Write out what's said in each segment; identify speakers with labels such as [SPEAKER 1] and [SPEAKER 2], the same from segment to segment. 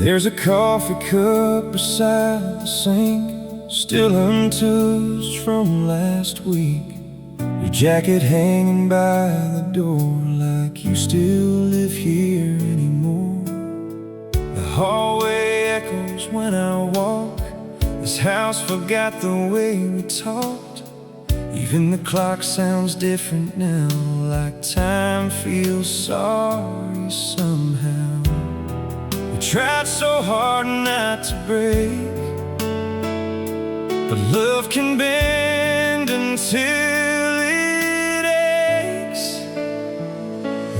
[SPEAKER 1] There's a coffee cup beside the sink, still untouched from last week. Your jacket hanging by the door, like you still live here anymore. The hallway echoes when I walk. This house forgot the way we talked. Even the clock sounds different now, like time feels sorry somehow. We tried so hard not to break, but love can bend until it aches.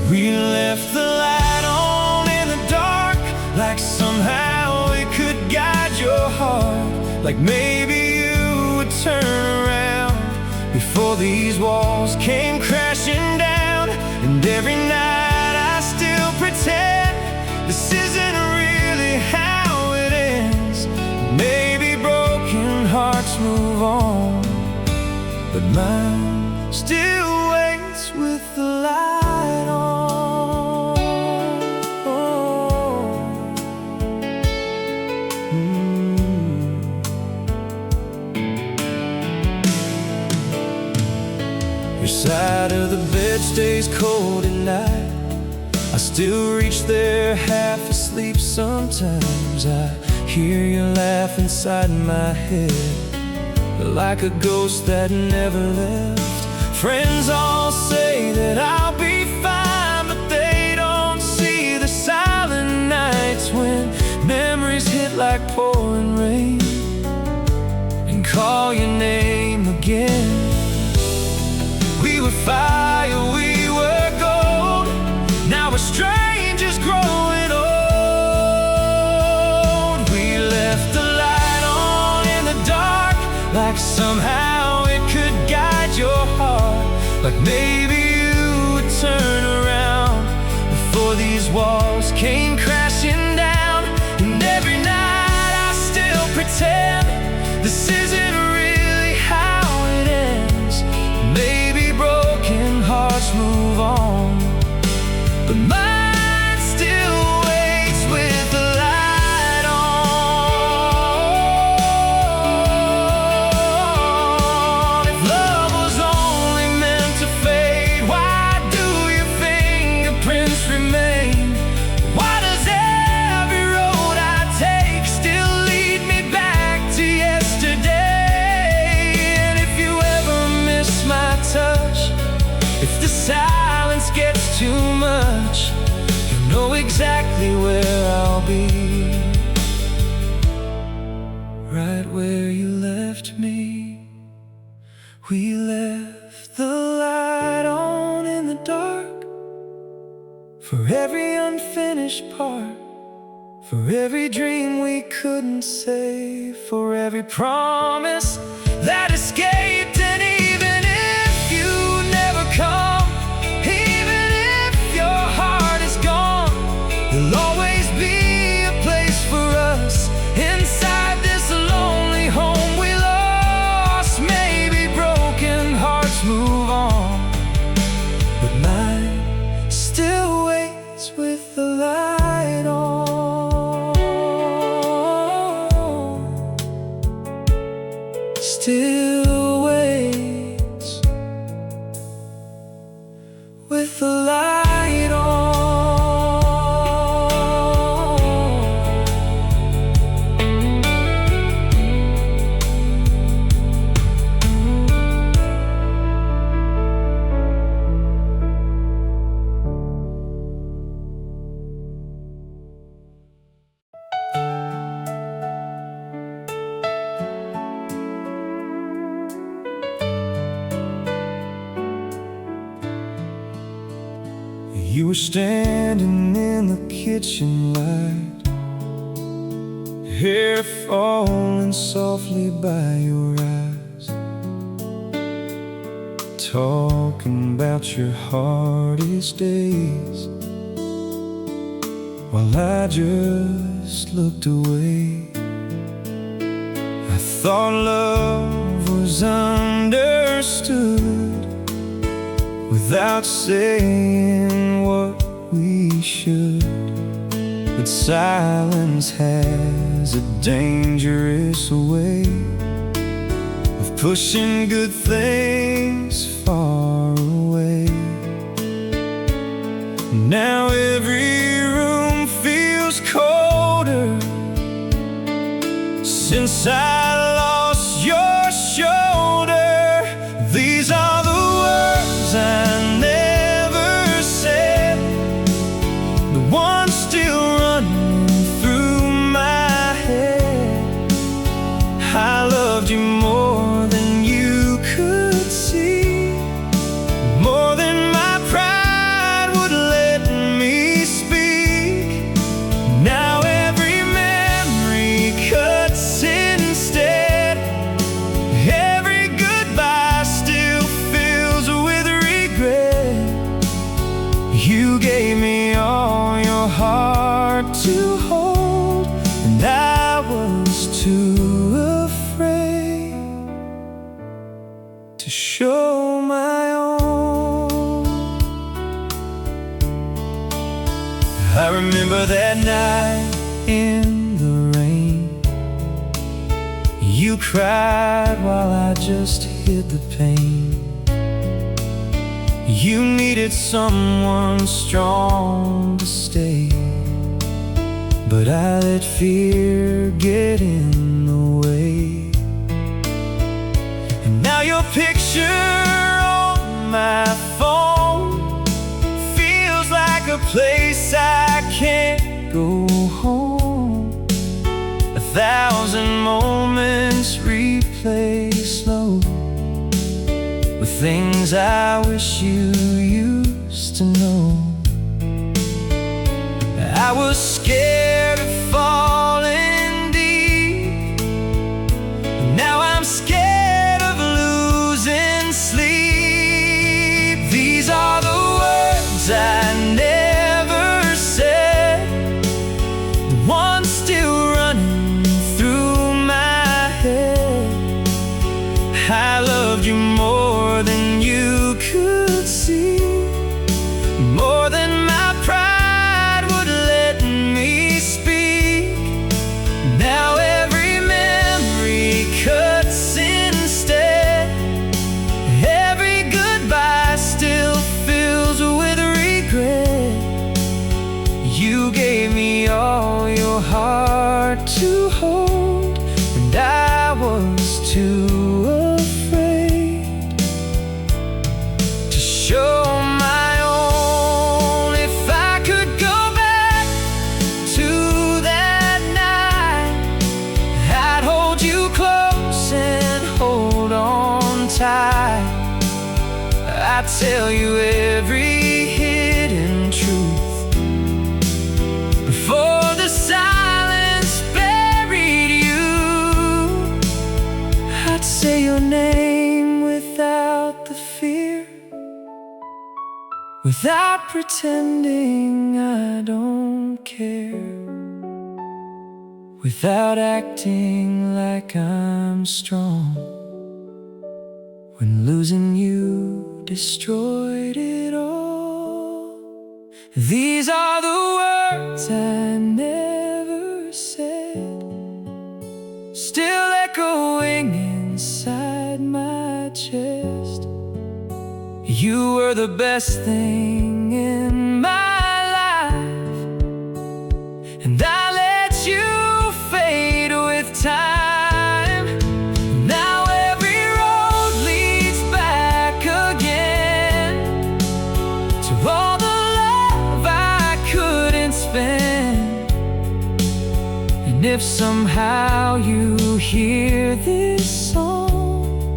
[SPEAKER 1] We left the light on in the dark, like somehow it could guide your heart. Like maybe you would turn around before these walls came crashing down. And every night I still pretend this isn't really how it ends. Maybe broken hearts move on, but mine still waits with the light on. Your side of the bed stays cold at night. I still reach there half asleep sometimes. I hear you laugh inside my head, like a ghost that never left. Friends all say that I'll be fine, but they don't see the silent nights when memories hit like pouring rain and call your name again. We were fire, we were gold. Now we're strangers growing old. We left the light on in the dark, like somehow it could guide your heart. Like maybe you would turn around before these walls came crashing down. And every night I still pretend this isn't really how it ends. Maybe broken hearts move on, but mine still waits with the light on. If love was only meant to fade, why do your fingerprints remain? Why does every road I take still lead me back to yesterday? And if you ever miss my touch, if the silence gets too much, you know exactly where I'll be. Right where you left me. We left the light on in the dark, for every unfinished part, for every dream we couldn't say, for every promise that escaped. And even if you never come, even if your heart is gone, there'll always be a place for us inside this lonely home we lost. Maybe broken hearts move on, but mine still waits with the light on. Still waits with the light on. You were standing in the kitchen light, hair falling softly by your eyes, talking about your hardest days, while I just looked away. I thought love was understood without saying what we should. But silence has a dangerous way of pushing good things far away. Now every room feels colder since I lost your shoulder. These are the words I never said, the ones still running through my head. I loved you more than you could see, more than my pride would let me speak. Now every memory cuts instead, every goodbye still fills with regret. You gave me all your heart to hold, and I was too afraid to show my own. I remember that night in the rain. You cried while I just hid the pain. You needed someone strong to stay, but I let fear get in the way. And now your picture on my phone feels like a place I can't go home. 1,000 moments replay slow, with things I wish you used to know. I was scared of falling deep, now I'm scared of losing sleep. These are the words I never said, the ones still running through my head. I loved you more than you could see, more than my pride would let me speak. Now every memory cuts instead, every goodbye still fills with regret. You gave me all your heart to hold, and I was too afraid to show my own. If I could go back to that night, I'd hold you close and hold on tight. I'd tell you every hidden truth before the silence buried you. I'd say your name without the fear, without pretending I don't care, without acting like I'm strong, when losing you destroyed it all. These are the words I never said, still echoing inside my chest. You were the best thing in my life, and I let you fade with time. Now every road leads back again to all the love I couldn't spend. And if somehow you hear this song,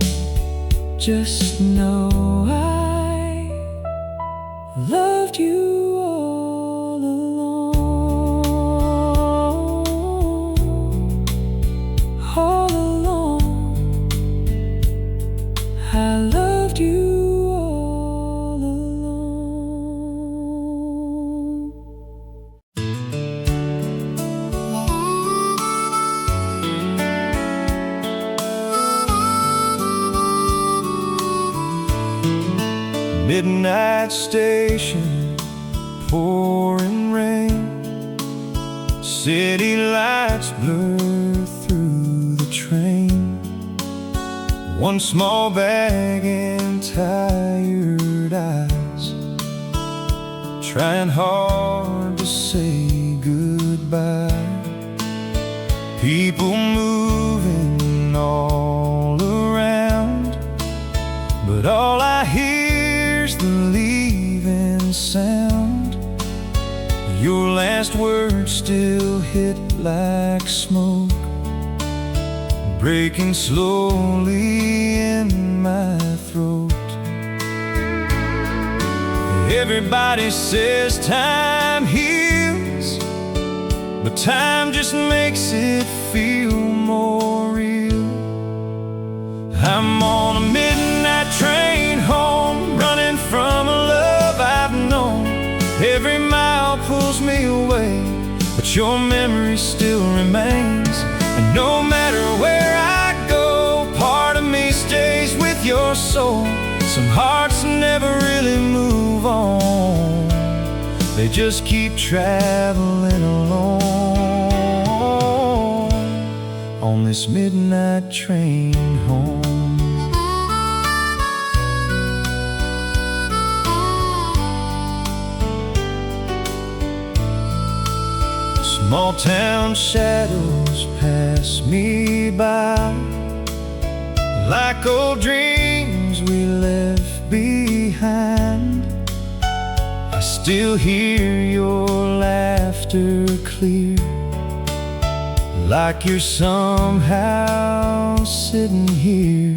[SPEAKER 1] just know I loved you all along. All along, I loved you all along. Midnight station, pouring rain, City lights blur through the train, one small bag and tired eyes, trying hard to say goodbye. People moving all around, but all I hear's the leaving sound. Your last words still hit like smoke, breaking slowly in my throat. Everybody says time heals, but time just makes it feel more real. I'm on a midnight train home, running from a love I've known. Every mile pulls me away, but your memory still remains. And no matter where I go, part of me stays with your soul. Some hearts never really move on, they just keep traveling alone on this midnight train home. Small town shadows pass me by, like old dreams we left behind. I still hear your laughter clear, like you're somehow sitting here.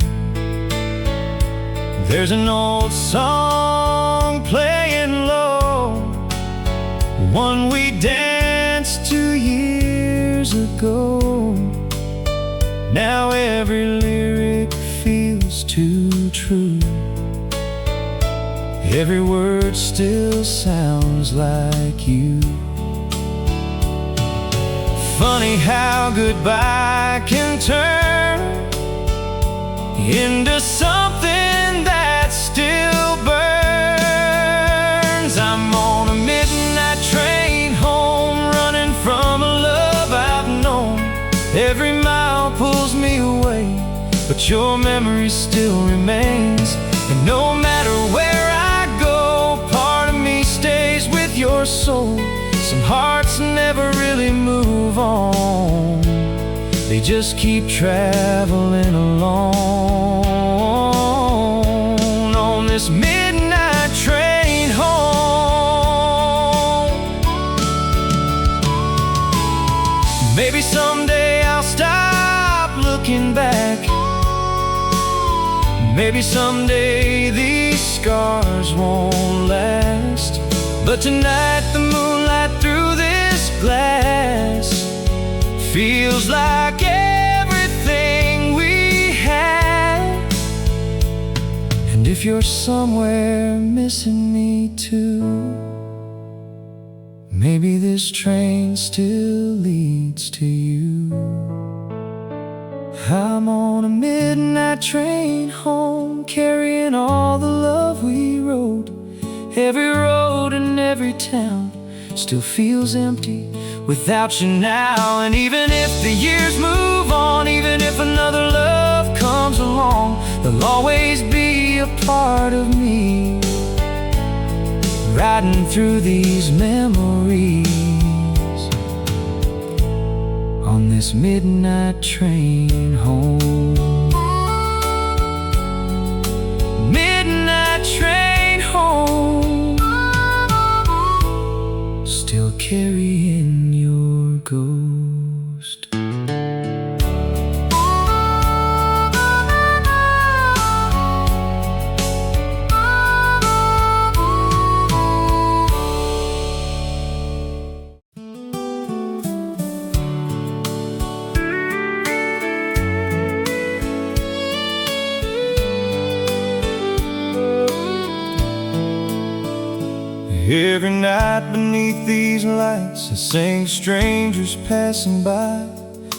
[SPEAKER 1] There's an old song playing low, one we danced 2 years ago. Now every lyric feels too true, every word still sounds like you. Funny how goodbye can turn into something that still burns. I'm on a midnight train home, running from a love I've known. Every mile pulls me away, but your memory still remains. And no matter where I go, part of me stays with your soul. Some hearts never really move on, they just keep traveling alone on this midnight train home. Maybe someday I'll stop looking back, maybe someday these scars won't last. But tonight the moonlight through this glass feels like everything we had. And if you're somewhere missing me too, maybe this train still leads to you. I'm on a midnight train home, carrying all the love we wrote. Every road and every town still feels empty without you now. And even if the years move on, even if another love comes along, there'll always be a part of me riding through these memories on this midnight train home. Midnight train home, still carrying your ghost. Every night beneath these lights I sing to strangers passing by.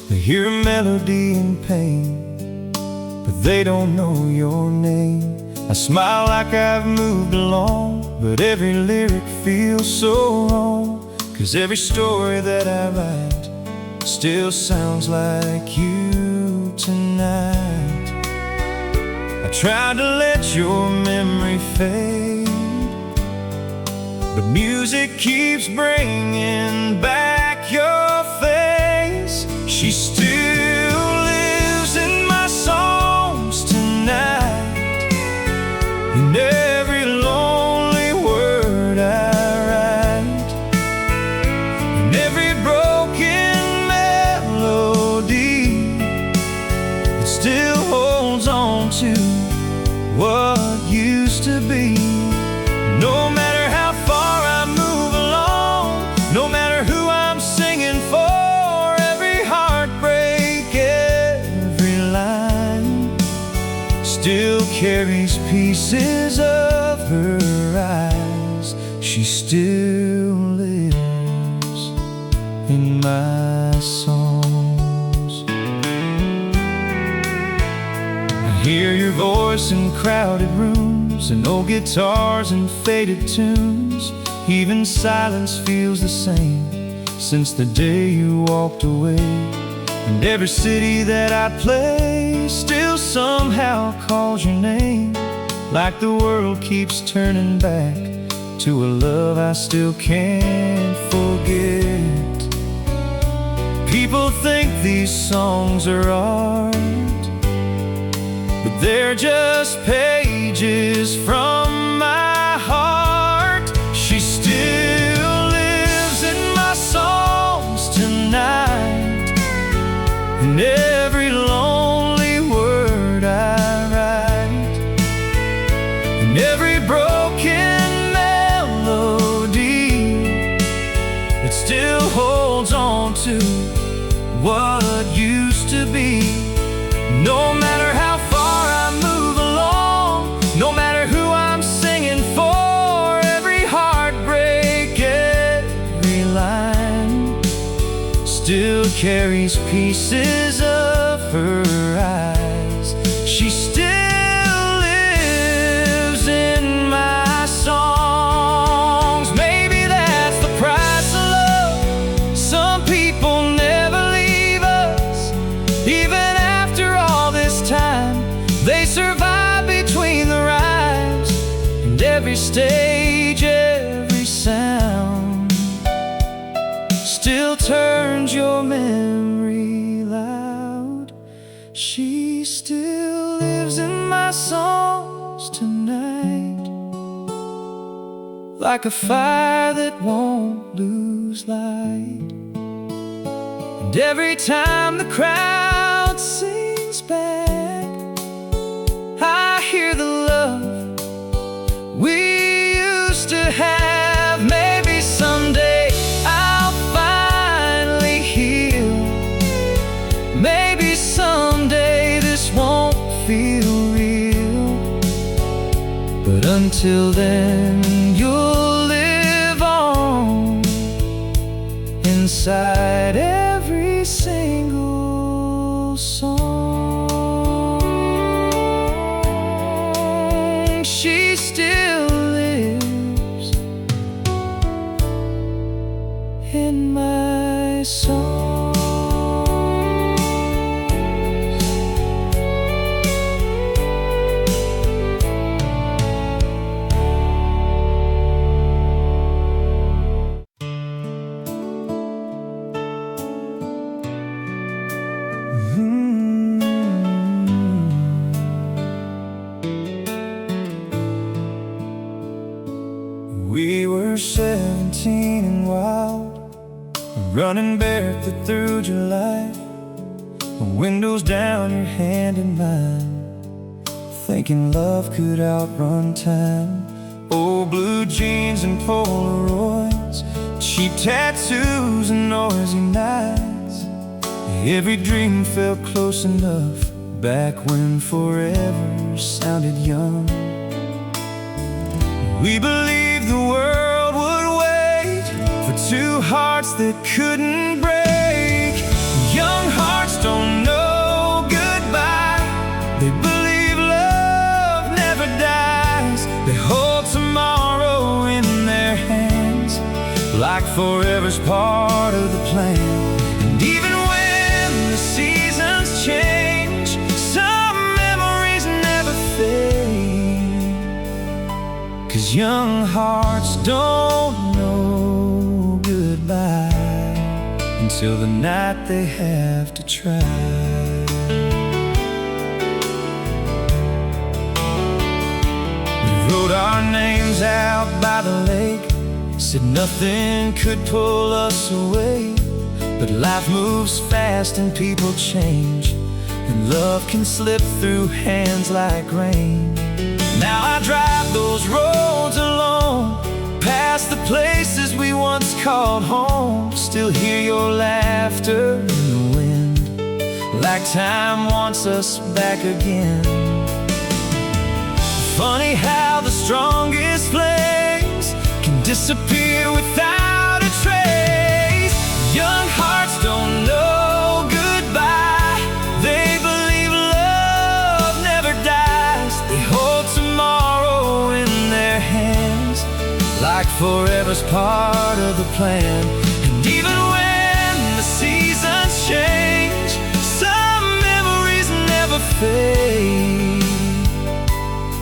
[SPEAKER 1] They hear a melody in pain, but they don't know your name. I smile like I've moved along, but every lyric feels so wrong. 'cause every story that I write still sounds like you tonight. I tried to let your memory fade, but music keeps bringing back your face. She still lives in my songs tonight, in every lonely word I write, in every broken melody that still holds on to what used to be. No matter how far I move along, no matter who I'm singing for, every heartbreak, every line still carries pieces of her eyes. She still lives in my songs. I hear your voice in crowded rooms, and old guitars and faded tunes. Even silence feels the same since the day you walked away. And every city that I play still somehow calls your name, like the world keeps turning back to a love I still can't forget. People think these songs are art, but they're just pages from my heart. She still lives in my songs tonight, in every lonely word I write, in every broken melody that still holds on to what used to be. No matter how far I move along, no matter who I'm singing for, every heartbreak, every line still carries pieces of her eyes. She still lives in my songs. Maybe that's the price of love. Some people never leave us, even after all this time. They survive between the rhymes, and every stage, every sound still turns your memory loud. She still lives in my songs tonight, like a fire that won't lose light. And every time the crowd sings back, I hear the love we used to have. Maybe someday I'll finally heal. Maybe someday this won't feel real. But until then, you'll live on inside every single song. She still lives in my songs. We were 17 and wild, running barefoot through July, windows down, your hand in mine, thinking love could outrun time. Old blue jeans and Polaroids, cheap tattoos and noisy nights. Every dream felt close enough back when forever sounded young. We believed the world would wait for two hearts that couldn't break. Young hearts don't know goodbye. They believe love never dies. They hold tomorrow in their hands like forever's part of the plan. And even when the seasons change, some memories never fade, 'cause young hearts don't know goodbye until the night they have to try. We wrote our names out by the lake, said nothing could pull us away. But life moves fast and people change, and love can slip through hands like rain. Now I drive those roads alone, past the places we once called home. Still hear your laughter in the wind, like time wants us back again. Funny how the strongest flames can disappear without a trace. Young hearts don't know goodbye, they believe love never dies. They hold tomorrow in their hands, like forever's part of the plan. And even when the seasons change, some memories never fade,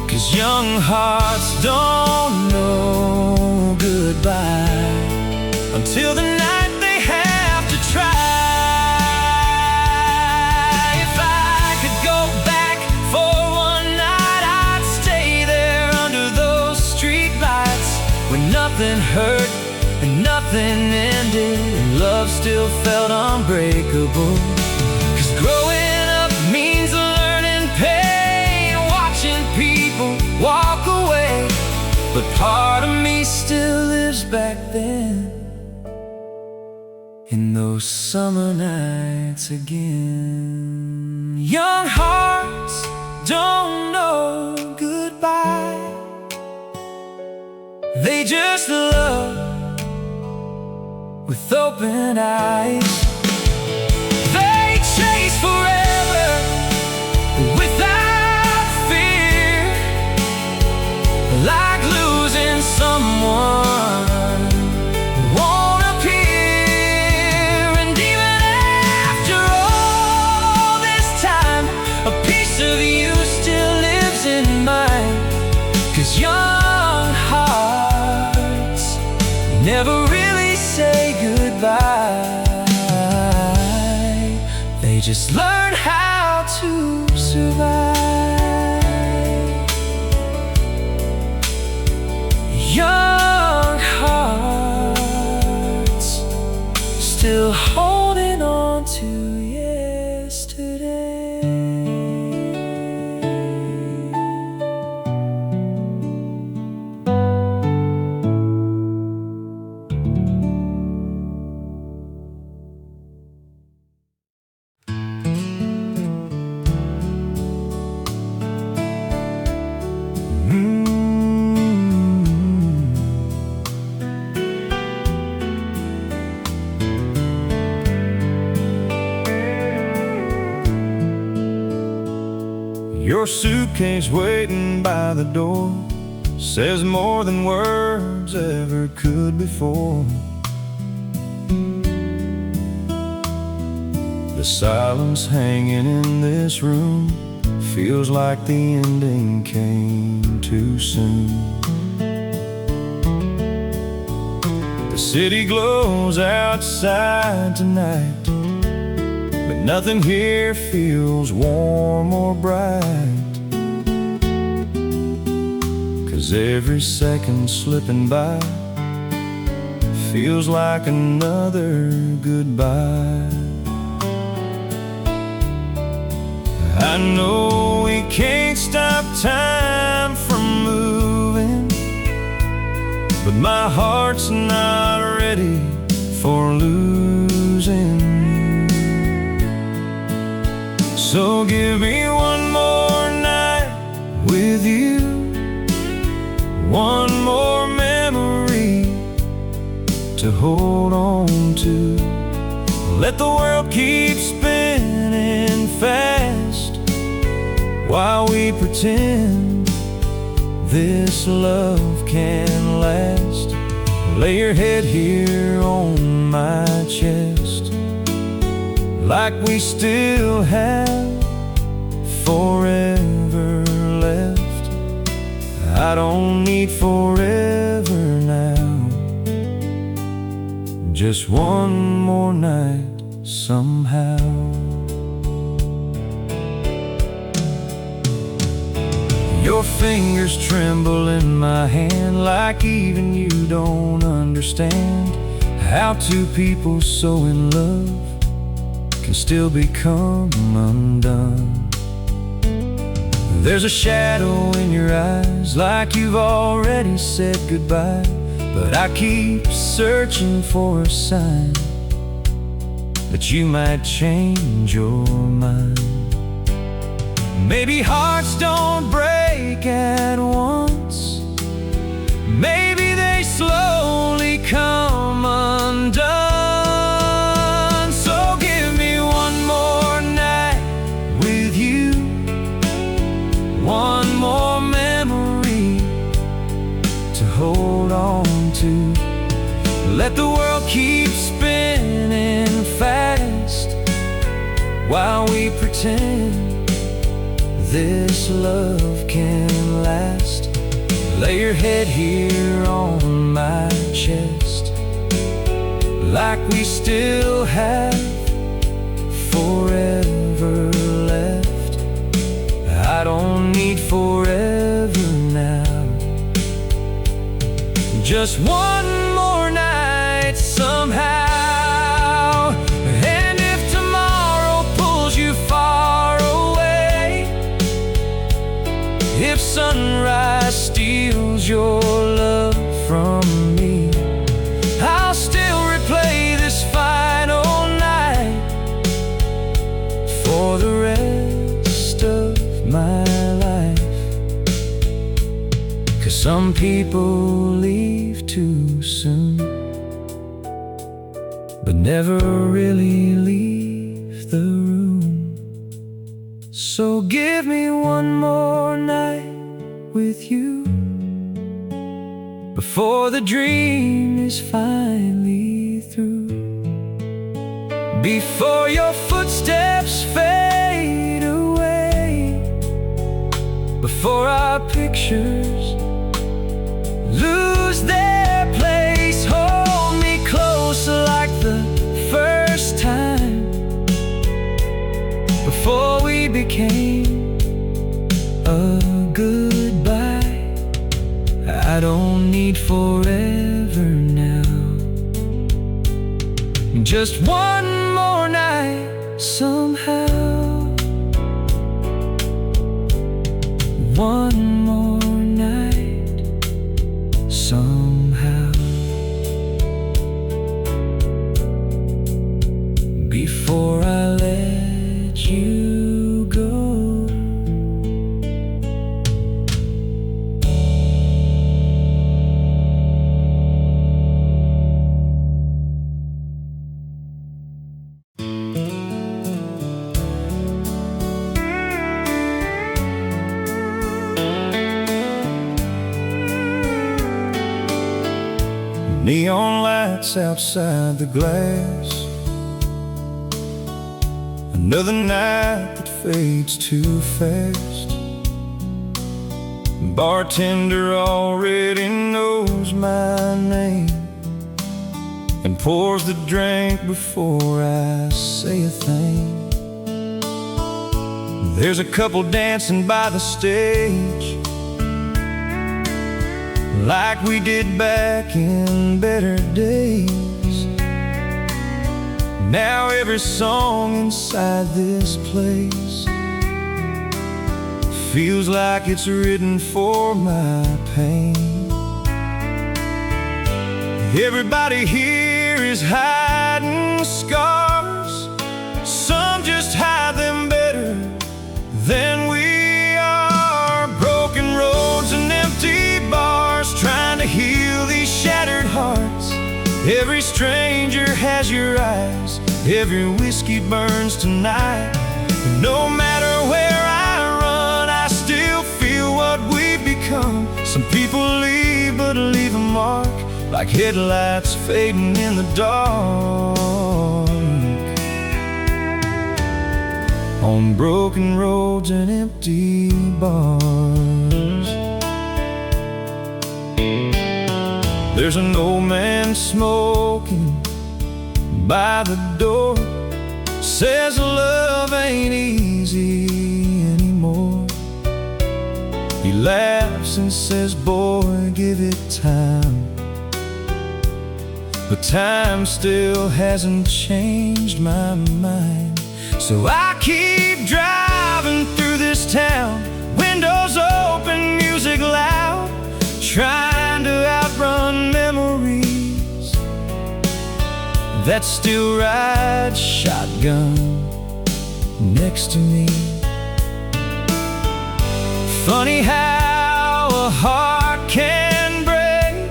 [SPEAKER 1] 'cause young hearts don't know goodbye until the night they have to try. If I could go back for one night, I'd stay there under those street lights, when nothing hurt and nothing ended, and love still felt unbreakable. 'Cause growing up means learning pain, watching people walk away. But part of me still lives back then, in those summer nights again. Young hearts don't know goodbye, they just love with open eyes. They chase forever without fear, like losing someone who won't appear. And even after all this time, a piece of you still lives in mine. 'Cause young hearts never really say goodbye, they just learn how to survive. Young hearts still holding on to yesterday. Your suitcase waiting by the door says more than words ever could before. The silence hanging in this room feels like the ending came too soon. The city glows outside tonight, but nothing here feels warm or bright. 'Cause every second slipping by feels like another goodbye. I know we can't stop time from moving, but my heart's not ready for losing. So give me one more night with you, one more memory to hold on to. Let the world keep spinning fast while we pretend this love can last. Lay your head here on my chest, like we still have forever left. I don't need forever now, just one more night somehow. Your fingers tremble in my hand, like even you don't understand how two people so in love can still become undone. There's a shadow in your eyes, like you've already said goodbye, but I keep searching for a sign that you might change your mind. Maybe hearts don't break at once, maybe they slowly come undone. So give me one more night with you, one more memory to hold on to. Let the world keep spinning fast while we pretend this love can last. Lay your head here on my chest, like we still have forever left. I don't need forever now, just one more night somehow. And if tomorrow pulls you far away, if sunrise steals your love from me, I'll still replay this final night for the rest of my life. 'Cause some people leave too soon, but never really leave the room. So give me one more night with you before the dream is finally through, before your footsteps fade away, before our pictures lose their place. Hold me close like the first time, before we became a goodbye. I don't need forever now, just one more night somehow. One more night somehow, before I let you go. Neon lights outside the glass, another night that fades too fast. Bartender already knows my name and pours the drink before I say a thing. There's a couple dancing by the stage, like we did back in better days. Now every song inside this place feels like it's written for my pain. Everybody here is hiding scars, some just hide them better than we are. Broken roads and empty bars, trying to heal these shattered hearts. Every stranger has your eyes, every whiskey burns tonight. No matter where I run, I still feel what we've become. Some people leave but leave a mark, like headlights fading in the dark. On broken roads and empty bars, there's an old man smoking by the door. Says love ain't easy anymore. He laughs and says, boy, give it time. But time still hasn't changed my mind. So I keep driving through this town, windows open, music loud, trying to outrun memories that still ride shotgun next to me. Funny how a heart can break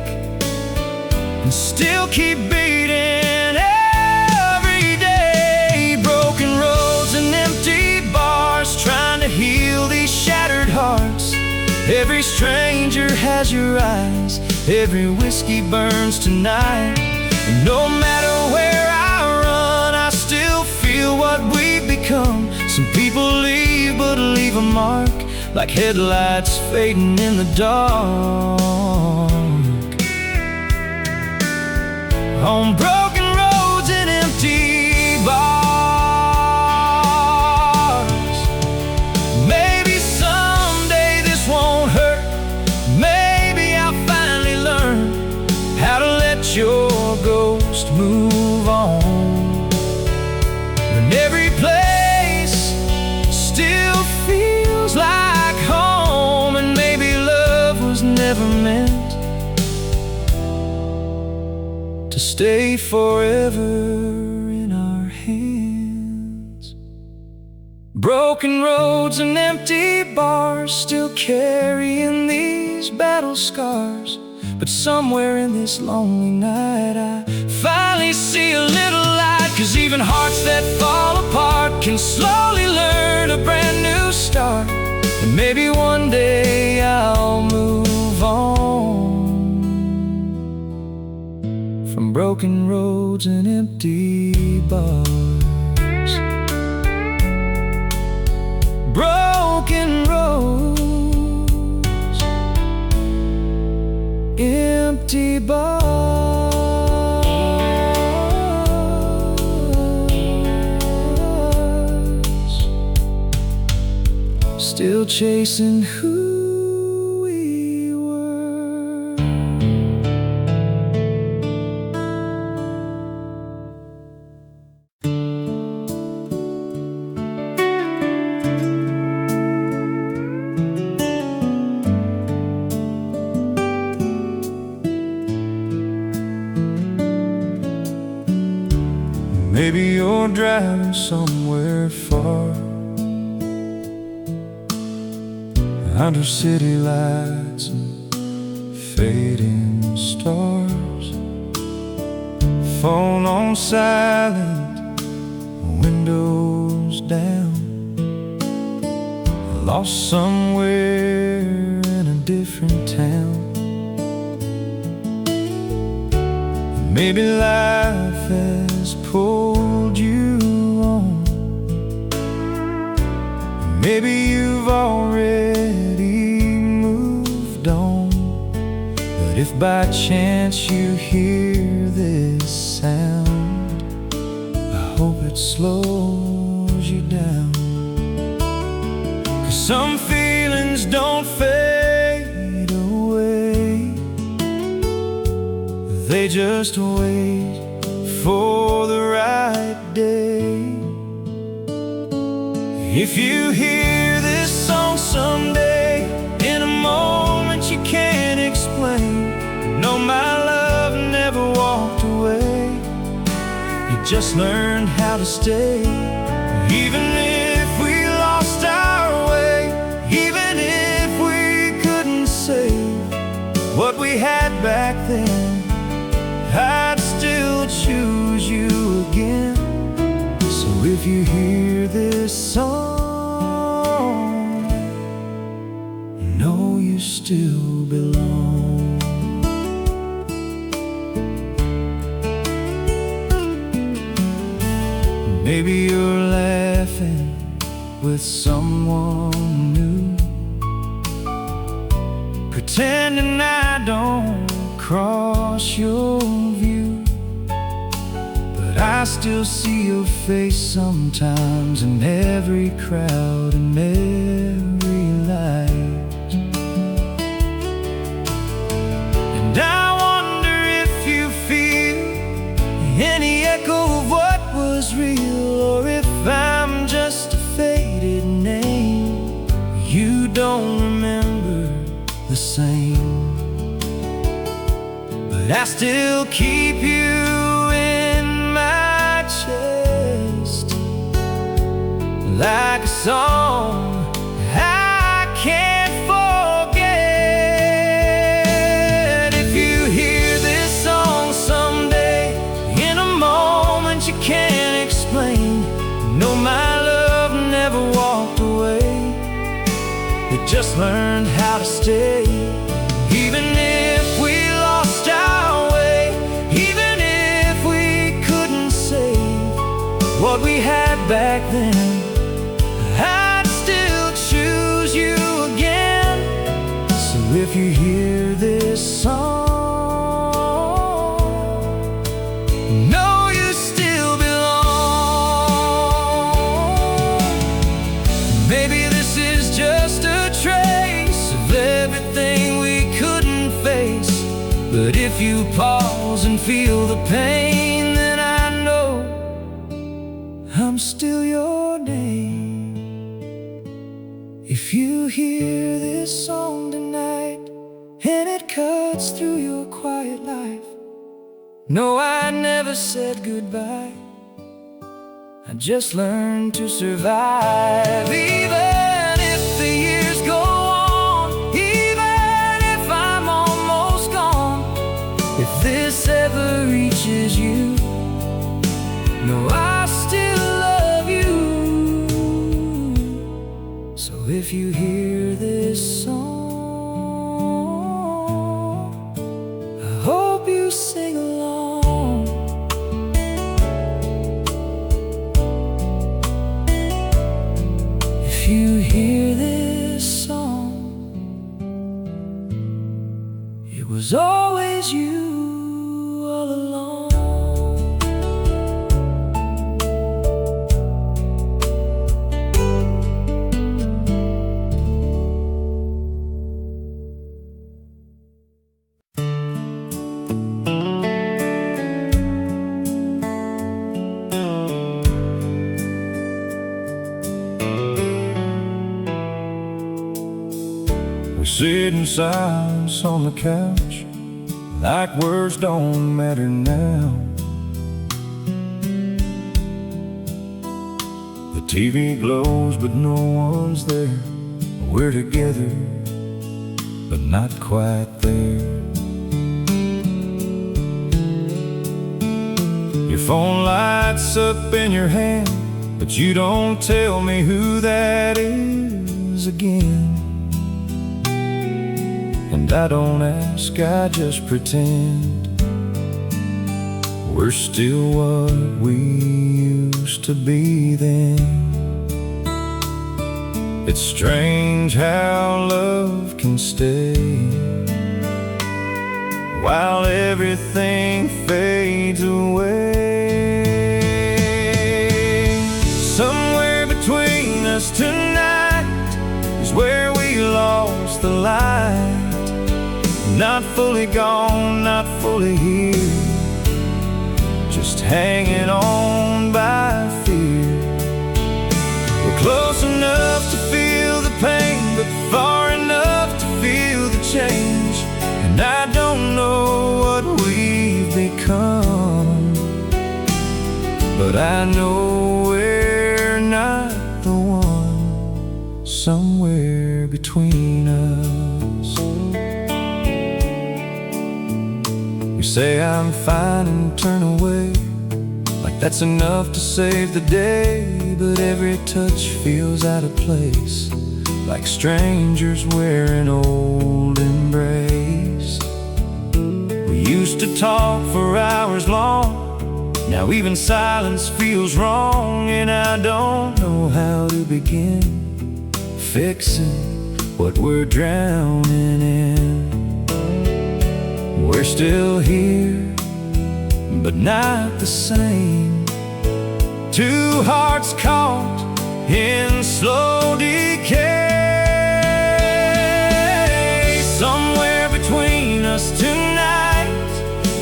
[SPEAKER 1] and still keep beating every day. Broken roads and empty bars, trying to heal these shattered hearts. Every stranger has your eyes, every whiskey burns tonight. And no matter where I run, I still feel what we've become. Some people leave, but leave a mark, like headlights fading in the dark. On broken roads and empty bars. Maybe someday this won't hurt. Maybe I'll finally learn how to let your ghost move on. When every place still feels like home, and maybe love was never meant to stay forever in our hands. Broken roads and empty bars, still carrying these battle scars. But somewhere in this lonely night, I finally see a little light. 'Cause even hearts that fall apart can slowly learn a brand new start. And maybe one day I'll move on from broken roads and empty bars. Broken roads, empty bars, still chasing who we were. Maybe you're driving somewhere far, under city lights and fading stars. Phone on silent, windows down, lost somewhere in a different town. Maybe life has pulled you on, maybe you've already moved on. But if by chance you hear this sound, I hope it slows you down. 'Cause some feelings don't fade away, they just wait for the right day. If you hear this song someday, in a moment you can't explain, no, my love never walked away. You just learned how to stay. Even if we lost our way, even if we couldn't save what we had back then, I'd still choose you again. So if you hear this song, know you still belong. Maybe you're laughing with someone new, pretending I don't cross your view. But I still see your face sometimes in every crowd and every light. And I wonder if you feel any echo of what was real, or if I'm just a faded name you don't remember the same. But I still keep you in my chest, like a song I can't forget. If you hear this song someday, in a moment you can't explain, know my love never walked away, it just learned how to stay. Even if we lost our way, even if we couldn't save what we had back then, I'd still choose you again. So if you hear this song, know you still belong. Maybe this is just a trace of everything we couldn't face, but if you pause and feel the pain, then I know I'm still your name. If you hear this song tonight and it cuts through your quiet life, no, I never said goodbye, I just learned to survive. Even if the years go on, even if I'm almost gone, if this ever reaches you, no, I still love you. So if you hear this song, I hope you sing along. If you hear this song, it was always you all along. We sit in silence on the couch, like words don't matter now. The TV glows but no one's there. We're together but not quite there. Your phone lights up in your hand, but you don't tell me who that is again. And I don't ask, I just pretend we're still what we used to be then. It's strange how love can stay while everything fades away. Somewhere between us tonight is where we lost the light. Not fully gone, not fully here, just hanging on by fear. We're close enough to feel the pain, but far enough to feel the change. And I don't know what we've become, but I know we're not the one. Somewhere between us. You say I'm fine and turn away, like that's enough to save the day. But every touch feels out of place, like strangers wearing old embrace. We used to talk for hours long, Now even silence feels wrong, and I don't know how to begin fixing what we're drowning in. We're still here, but not the same. Two hearts caught in slow decay. Somewhere between us tonight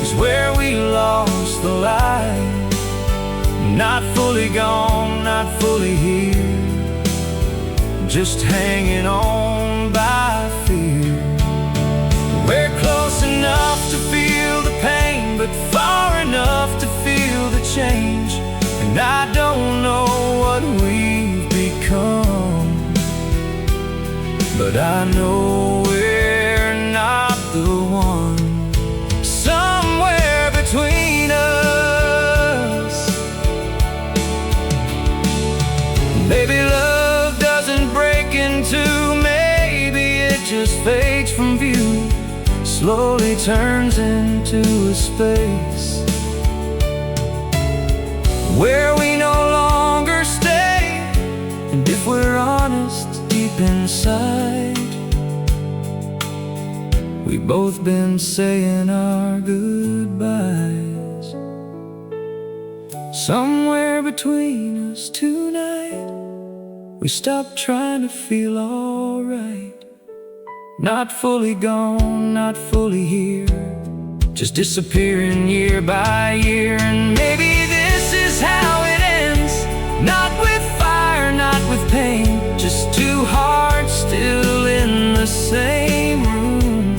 [SPEAKER 1] is where we lost the light. Not fully gone, not fully here, just hanging on by fear. We're close enough to feel the pain, but far enough to feel the change. And I don't know what we've become, but I know we're not the one. Somewhere between us, maybe love doesn't break in two, maybe it just fades from view, slowly turns into a space where we no longer stay. And if we're honest deep inside, we've both been saying our goodbyes. Somewhere between us tonight, we stopped trying to feel alright. Not fully gone, not fully here, just disappearing year by year. And maybe this is how it ends, not with fire, not with pain, just two hearts still in the same room,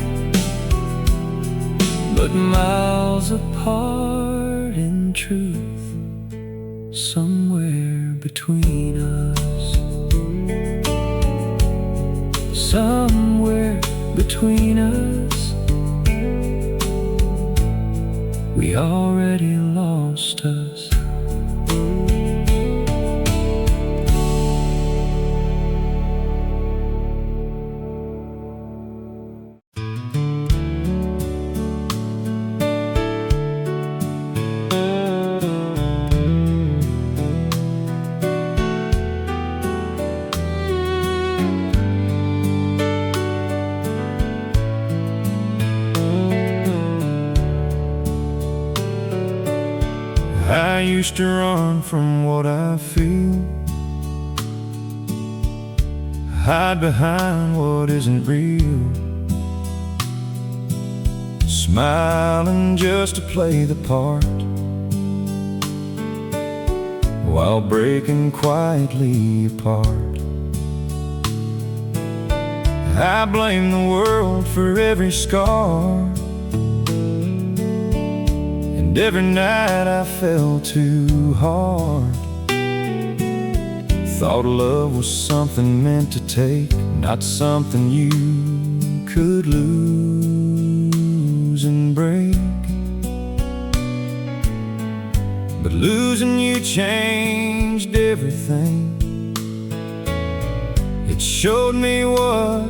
[SPEAKER 1] but miles apart in truth. Somewhere between us, somewhere between us, we already lost us. I used to run from what I feel, hide behind what isn't real, smiling just to play the part, while breaking quietly apart. I blame the world for every scar, every night I fell too hard. Thought love was something meant to take, not something you could lose and break. But losing you changed everything. It showed me what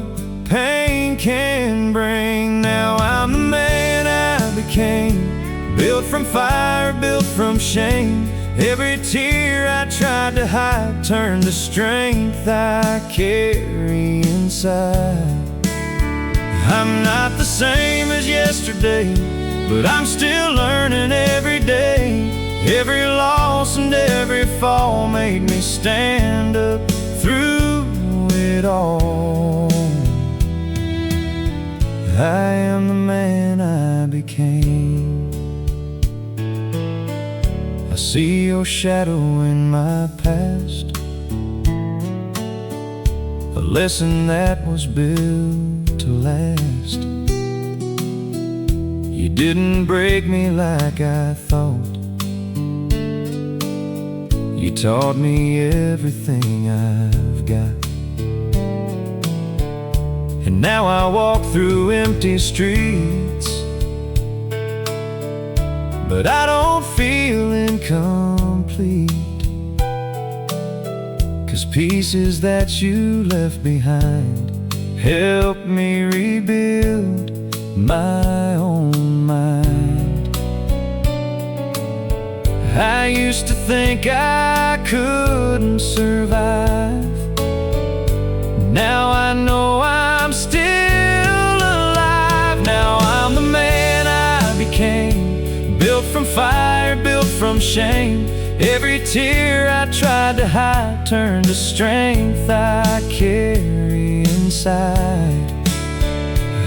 [SPEAKER 1] pain can bring. Now I'm the man I became, built from fire, built from shame. Every tear I tried to hide turned to strength I carry inside. I'm not the same as yesterday, but I'm still learning every day. Every loss and every fall made me stand up through it all. I am the man I became. I see your shadow in my past, a lesson that was built to last. You didn't break me like I thought. You taught me everything I've got. And now I walk through empty streets, but I don't feel incomplete, 'cause pieces that you left behind help me rebuild my own mind. I used to think I couldn't survive. Now I know I'm still alive. Now I'm the man I became, built from fire, built from shame. Every tear I tried to hide turned to strength I carry inside.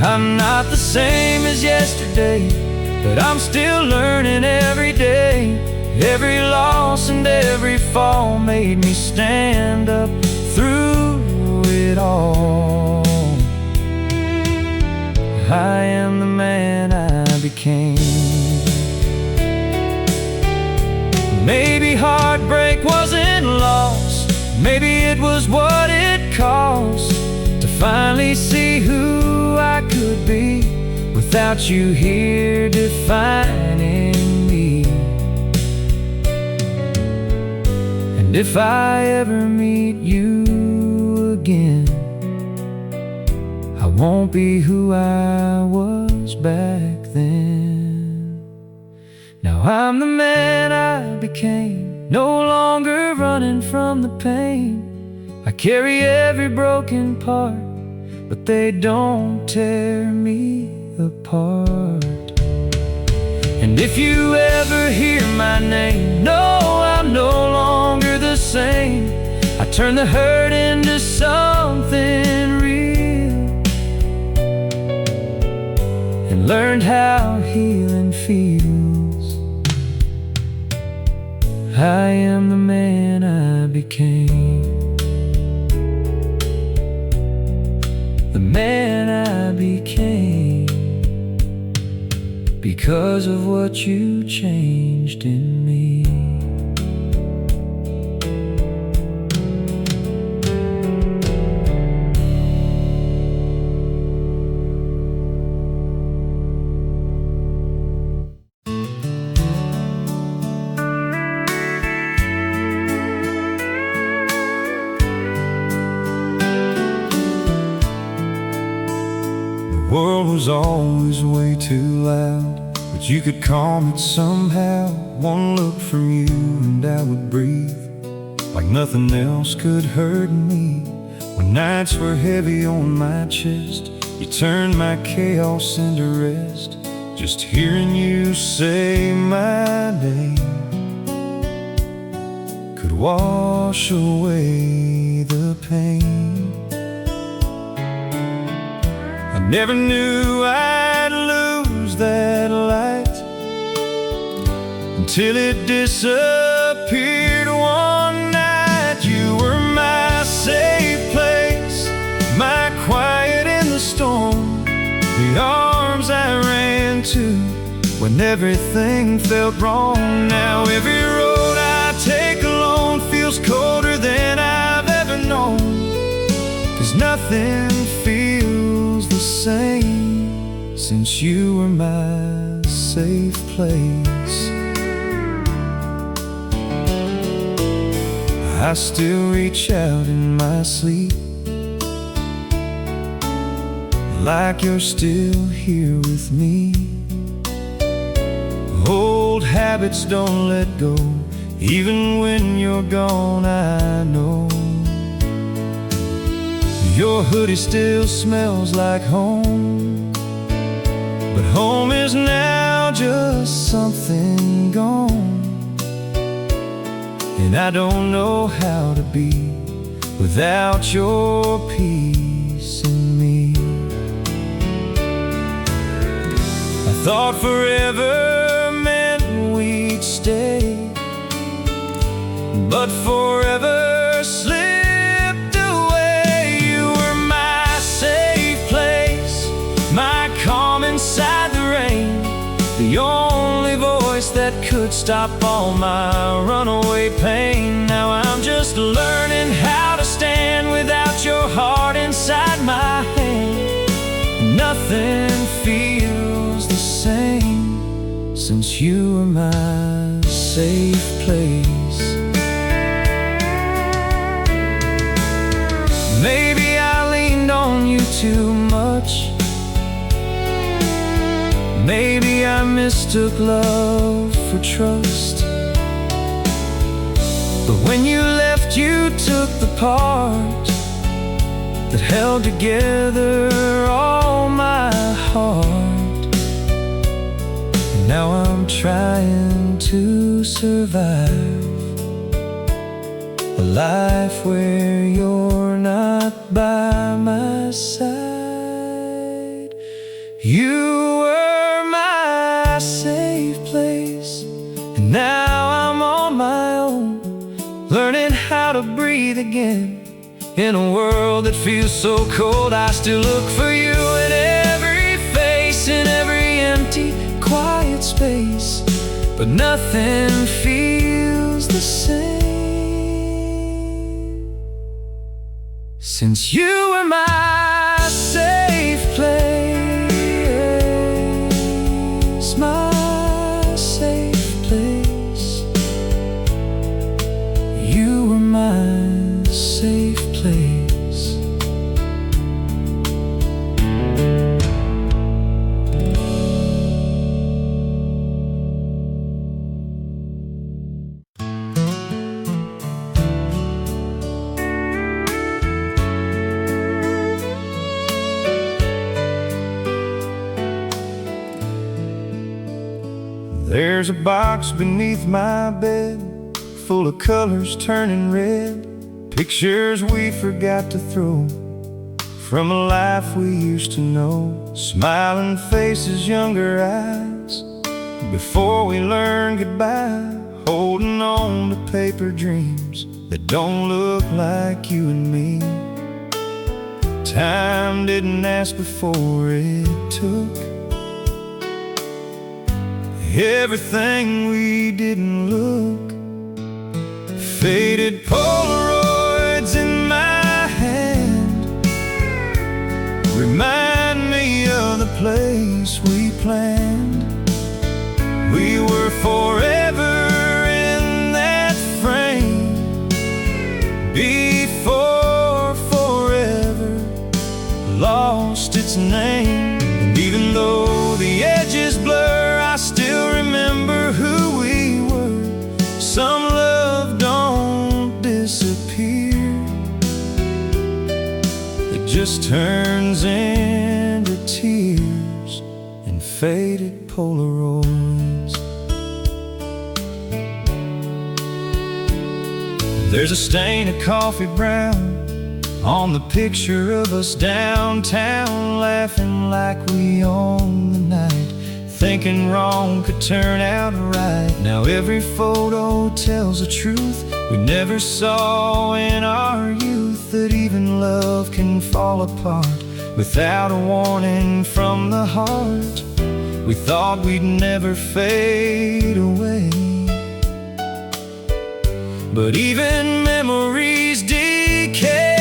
[SPEAKER 1] I'm not the same as yesterday, but I'm still learning every day. Every loss and every fall made me stand up through it all. I am the man I became. Maybe heartbreak wasn't lost. Maybe it was what it cost to finally see who I could be without you here defining me. And if I ever meet you again, I won't be who I was back then. Now I'm the man I became, no longer running from the pain. I carry every broken part, but they don't tear me apart. And if you ever hear my name, know I'm no longer the same. I turned the hurt into something real, and learned how healing feels. I am the man I became, the man I became, because of what you changed in me. The world was always way too loud, but you could calm it somehow. One look from you and I would breathe like nothing else could hurt me. When nights were heavy on my chest, you turned my chaos into rest. Just hearing you say my name could wash away the pain. I never knew I'd lose that light until it disappeared one night. You were my safe place, my quiet in the storm, the arms I ran to when everything felt wrong. Now every road I take alone feels colder than I've ever known, 'cause nothing feels the same since you were my safe place. I still reach out in my sleep, like you're still here with me. Old habits don't let go, even when you're gone. I know your hoodie still smells like home, but home is now just something gone. And I don't know how to be without your peace in me. I thought forever meant we'd stay, but forever slipped away. You were my safe place, my calm inside the rain, the only voice that could stop all my runaway pain. Now I'm just learning how to stand without your heart inside my hand. Nothing feels the same since you were my safe place. Maybe I leaned on you too much, maybe I mistook love for trust. But when you left, you took the part that held together all my heart. And now I'm trying to survive a life where you're not by my side. You were my safe place, and now I'm on my own, learning how to breathe again. In a world that feels so cold, I still look for you in every face, in every empty, quiet space. But nothing feels the same since you were my safe place, my safe place. You were my safe place. There's a box beneath my bed, full of colors turning red, pictures we forgot to throw from a life we used to know. Smiling faces, younger eyes, before we learn goodbye. Holding on to paper dreams that don't look like you and me. Time didn't ask before it took everything we didn't look. Faded Polaroids in my hand remind me of the place we planned. We were forever in that frame before forever lost its name. And even though the edges blur, I still remember who we were. Some love don't disappear, it just turns into tears and faded Polaroids. There's a stain of coffee brown on the picture of us downtown, laughing like we own the night, thinking wrong could turn out right. Now every photo tells the truth we never saw in our youth, that even love can fall apart without a warning from the heart. We thought we'd never fade away, but even memories decay.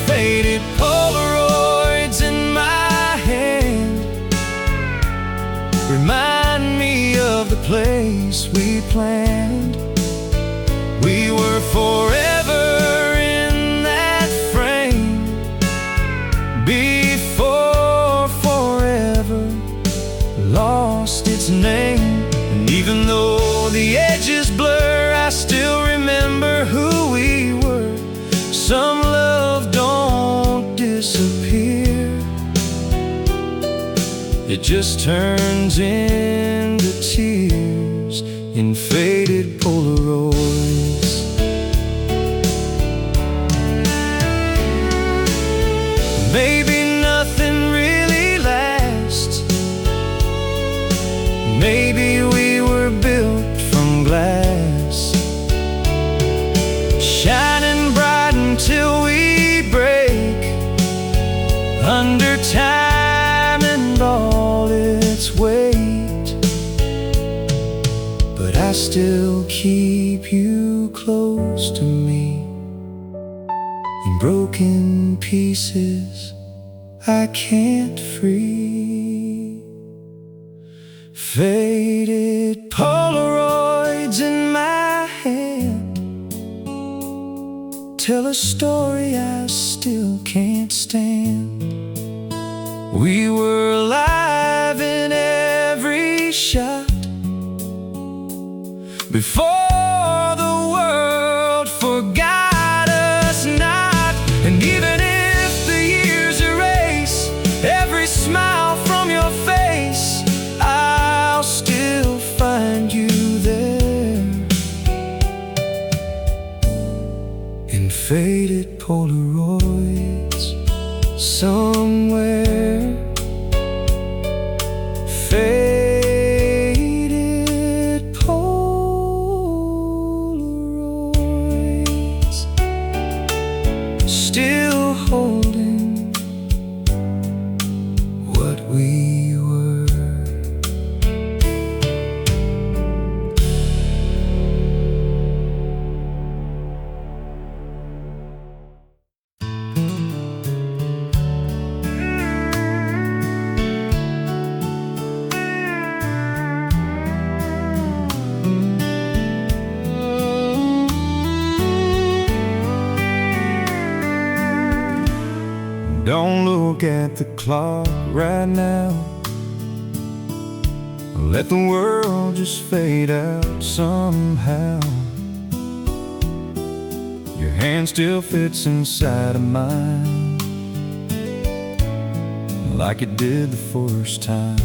[SPEAKER 1] Faded Polaroids in my hand remind me of the place we planned. We were forever in that frame before forever lost its name. And even though the edges blur, I still remember who we were. Some love don't disappear, it just turns into tears in faded Polaroids. Maybe nothing really lasts, maybe we were built from glass, shining bright until we break under time and all its weight. But I still keep you close to me in broken pieces I can't free. Faded Polaroids in my hand tell a story I still can't stand. We were alive in every shot before the world Faded Polaroids somewhere. Faded Polaroids, still holding what we were. Don't look at the clock right now. Let the world just fade out somehow. Your hand still fits inside of mine, like it did the first time.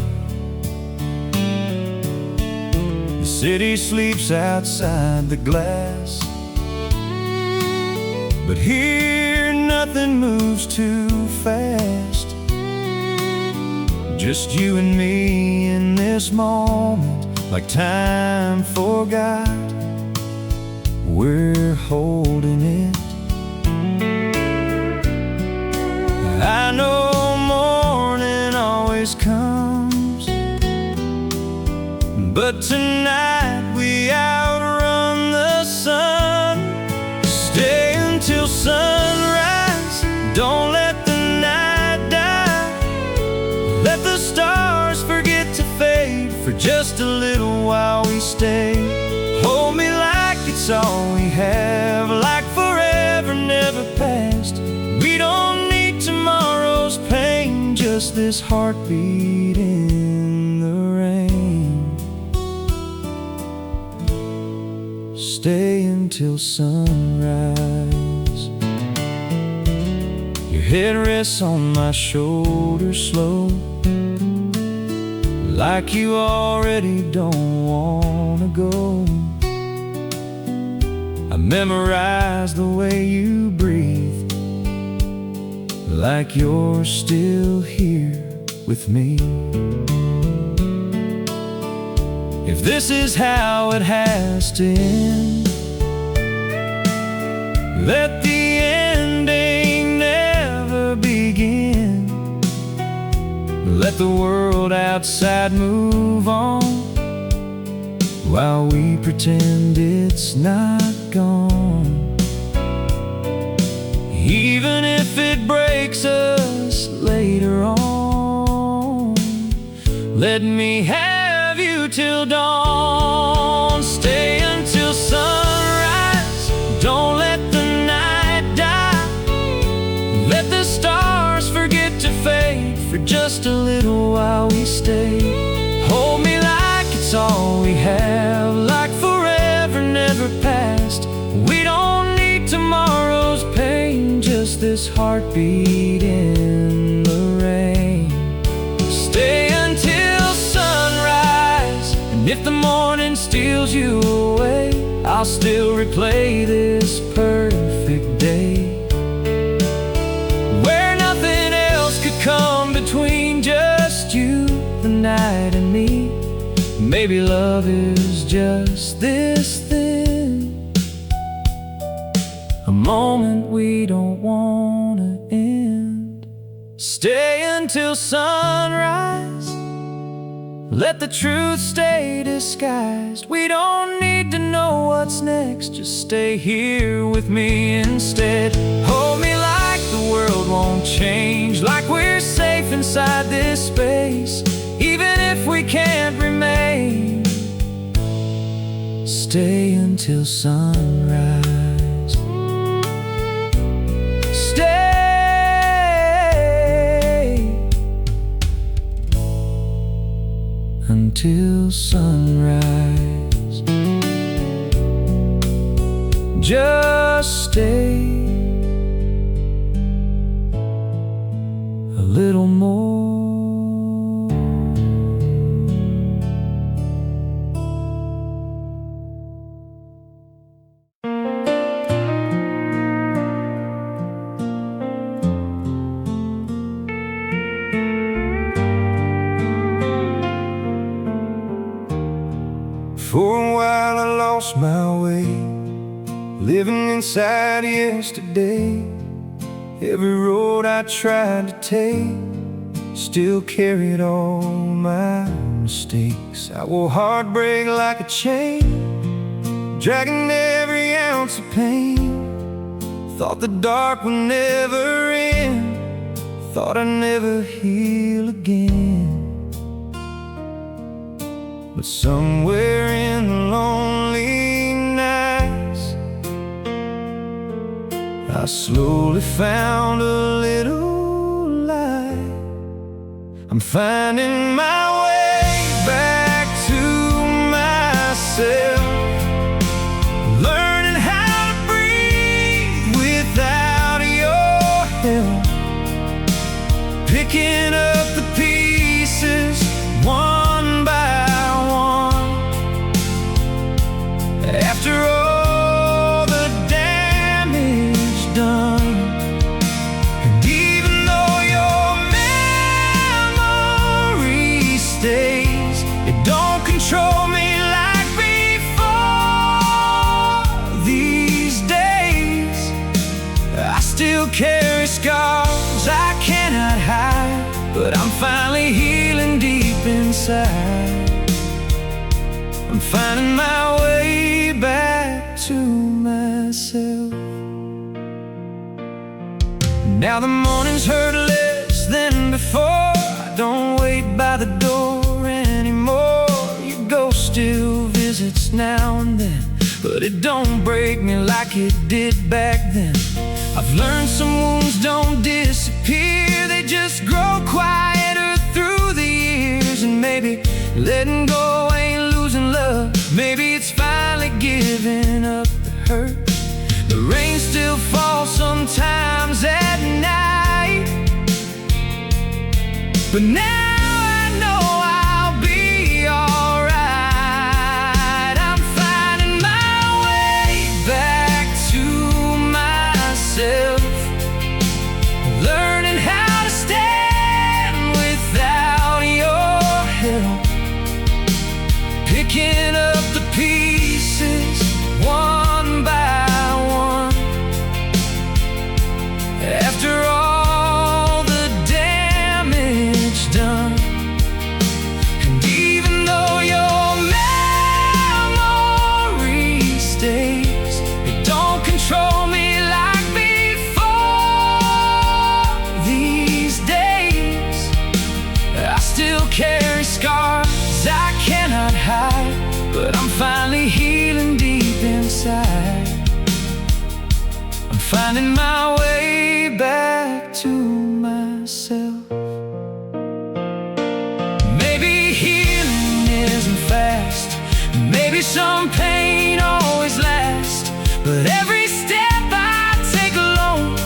[SPEAKER 1] The city sleeps outside the glass, but here nothing moves too fast. Just you and me in this moment, like time forgot. We're holding it. I know morning always comes, but tonight we outrun the sun. Stay until sunrise, don't let the night die. Let the stars forget to fade, for just a little while we stay. Hold me like it's all we have, like forever never passed. We don't need tomorrow's pain, just this heartbeat in the rain. Stay until sunrise. Your head rests on my shoulder slow, like you already don't wanna go. I memorize the way you breathe, like you're still here with me. If this is how it has to end, let the ending never begin. Let the world outside move on, while we pretend it's not gone. Even if it breaks us later on, let me have you till dawn. Stay until sunrise, don't let the night die. Let the stars forget to fade, for just a little while we stay. Hold me like it's all we have, like forever never passed. We don't need tomorrow's pain, just this heartbeat in the rain. Stay until sunrise, and if the morning steals you away, I'll still replay this perfect day, where nothing else could come between just you, the night, and me. Maybe love is just this thin, a moment we don't wanna end. Stay until sunrise, let the truth stay disguised. We don't need to know what's next, just stay here with me instead. Hold me like the world won't change, like we're safe inside this space, even if we can't remain. Stay until sunrise. Stay until sunrise. Just stay a little more. For a while I lost my way, living inside yesterday. Every road I tried to take still carried all my mistakes. I wore heartbreak like a chain, dragging every ounce of pain. Thought the dark would never end, thought I'd never heal again. But somewhere in the lonely nights, I slowly found a little light. I'm finding my way back to myself, learning how to breathe without your help, picking up the pieces one by one. After all the damage done, and even though your memory stays, it don't control me like before. These days I still carry scars I cannot hide, but I'm finally healing deep inside. I'm finding my way back to myself. Now the morning's hurt less than before. I don't wait by the door anymore. Your ghost still visits now and then, but it don't break me like it did back then. I've learned some wounds don't disappear, they just grow quieter through the years. And maybe letting go ain't losing love, maybe it's finally giving up the hurt. The rain still falls sometimes at night, but now I know I'll be alright. I'm finding my way back to myself, learning how to stand without your help, picking up the pieces one by one. After all the damage done, and even though your memory stays, it don't control me like before. These days I still carry scars I cannot hide, but I'm finally healing deep inside. I'm finding my way back to myself. Maybe healing isn't fast, maybe some pain always lasts, but every step I take alone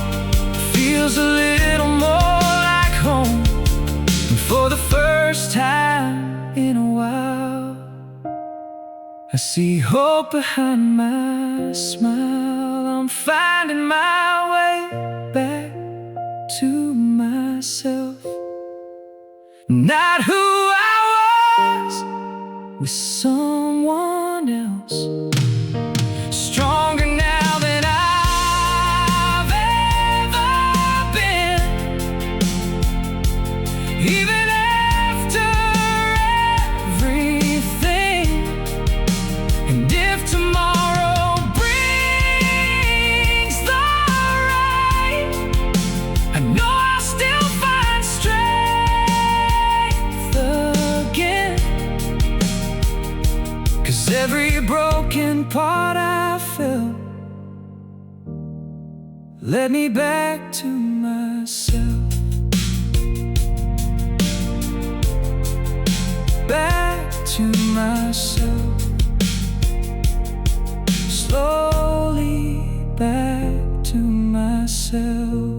[SPEAKER 1] feels a little more like home. And for the first time in a while, I see hope behind my smile. I'm finding my way back to myself, not who I was with someone else. Stronger now than I've ever been, even after everything. And if tomorrow brings the rain, I know I'll still find strength again. 'Cause every broken part I felt led me back to myself, back to myself, slowly back to myself.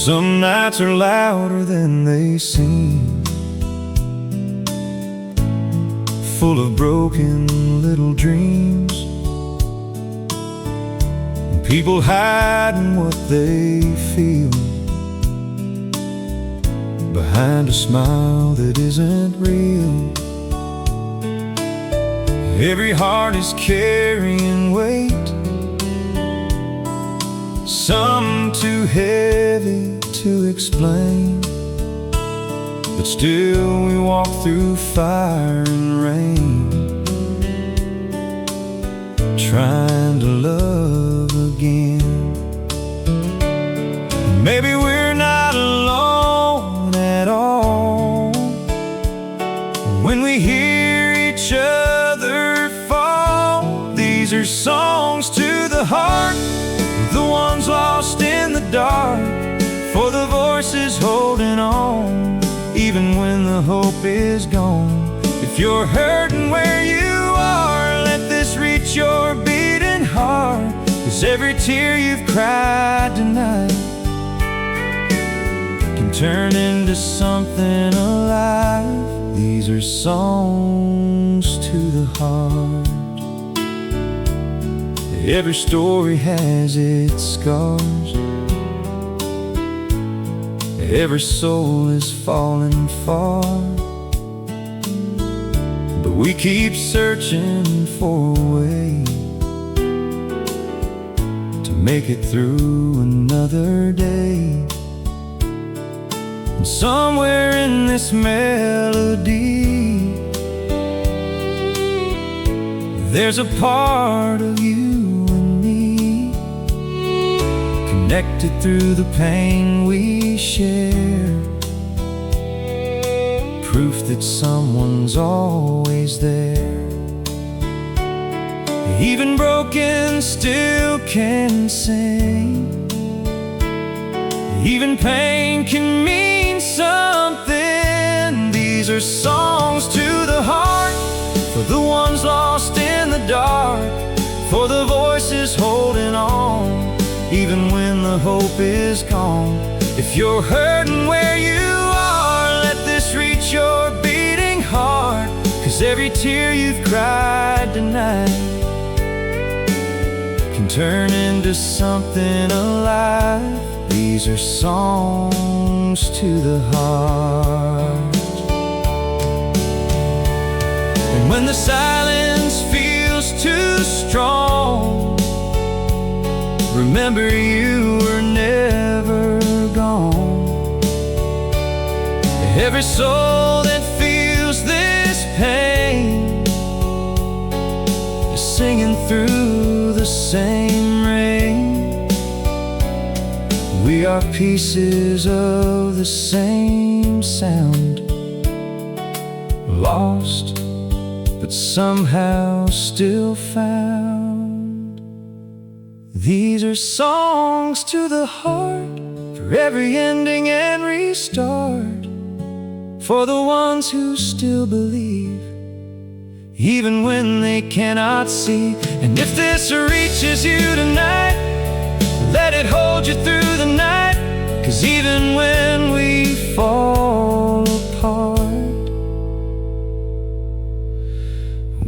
[SPEAKER 1] Some nights are louder than they seem, full of broken little dreams, people hiding what they feel behind a smile that isn't real. Every heart is carrying weight, some too heavy to explain, but still we walk through fire and rain, trying to love again. Maybe we're not alone at all when we hear each other fall. These are songs to the heart, the ones lost in the dark, for the voices holding on, even when the hope is gone. If you're hurting where you are, let this reach your beating heart, 'cause every tear you've cried tonight can turn into something alive. These are songs to the heart. Every story has its scars, every soul is falling far, but we keep searching for a way to make it through another day. And somewhere in this melody, there's a part of you and me, connected through the pain we share, proof that someone's always there. Even broken still can sing, even pain can mean something. These are songs to the heart, for the ones lost in the dark, for the voices holding on, even when the hope is gone. If you're hurting where you are, let this reach your beating heart, 'cause every tear you've cried tonight can turn into something alive. These are songs to the heart. And when the silence feels too strong, remember you were never gone. Every soul that feels this pain is singing through the same rain. We are pieces of the same sound, lost but somehow still found. These are songs to the heart, for every ending and restart, for the ones who still believe, even when they cannot see. And if this reaches you tonight, let it hold you through the night, 'cause even when we fall apart,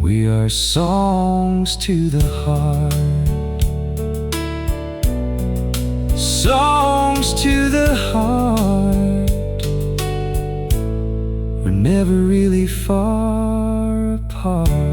[SPEAKER 1] we are songs to the heart. Songs to the heart. We're never really far apart.